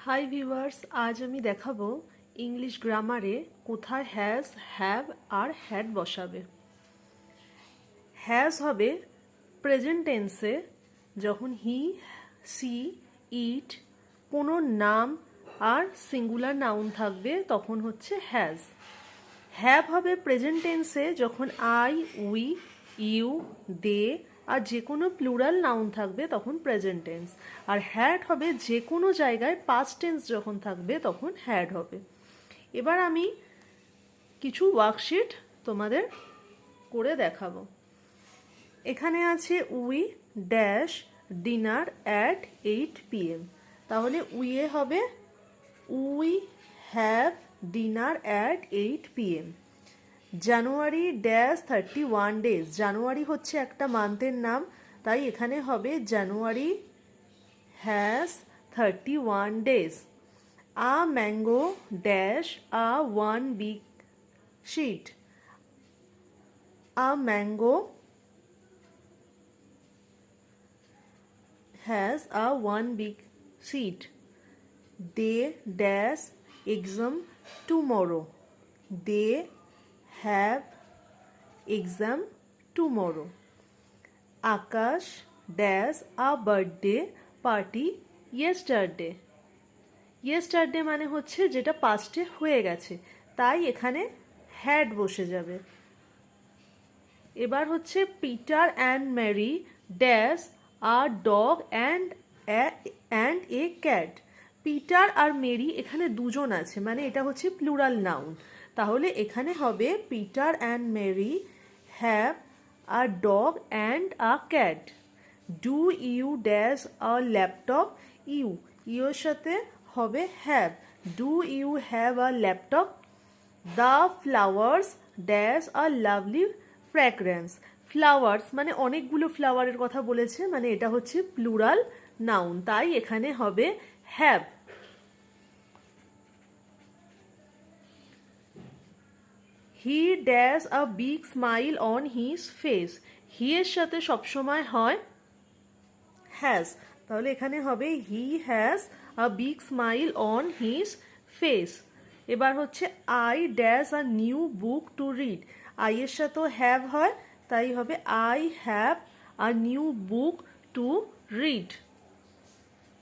Hi viewers, আজ আমি দেখাবো ইংলিশ গ্রামারে কোথায় হ্যাজ, হ্যাভ আর হ্যাড বসাবে। হ্যাজ হবে প্রেজেন্ট টেন্সে যখন হি, সি, ইট কোনো নাম আর সিঙ্গুলার নাউন থাকবে তখন হচ্ছে হ্যাজ। হ্যাভ হবে প্রেজেন্ট টেন্সে যখন আই, উই, ইউ, দে আর যে কোনো প্লুরাল নাউন থাকবে তখন প্রেজেন্ট টেন্স। আর হ্যাড হবে যে কোনো জায়গায় পাস্ট টেন্স যখন থাকবে তখন হ্যাড হবে। এবার আমি কিছু ওয়ার্কশিট তোমাদের করে দেখাবো। এখানে আছে we dash dinner at 8 PM। তাহলে উইয়ে হবে we have dinner at 8 PM। January dash 31 days. জানুয়ারি হচ্ছে একটা মান্থের নাম, তাই এখানে হবে January has 31 days. A mango dash a 1 big sheet. A mango has a one big seat. They dash exam tomorrow. They have exam tomorrow. Akash dash a birthday party yesterday. yesterday মানে হচ্ছে যেটা পাস্টে হয়ে গেছে, তাই এখানে had বসে যাবে। এবার হচ্ছে Peter and Mary dash a dog and a cat. Peter আর মেরি এখানে দুজন আছে, মানে এটা হচ্ছে প্লুরাল নাউন। তাহলে এখানে হবে Peter and Mary have a dog and a cat. Do you dash a laptop. Your সাথে হবে have. Do you have a laptop. The flowers dash a lovely fragrance. Flowers মানে অনেকগুলো ফ্লাওয়ারের কথা বলেছে, মানে এটা হচ্ছে প্লুরাল নাউন, তাই এখানে হবে have. He dash a big smile on his face. He এর সাথে সবসময় হয় হ্যাজ, তাহলে এখানে হবে he has a big smile on his face. এবার হচ্ছে I dash a new book to read. I এর সাথেও হ্যাভ হয়, তাই হবে I have a new book to read.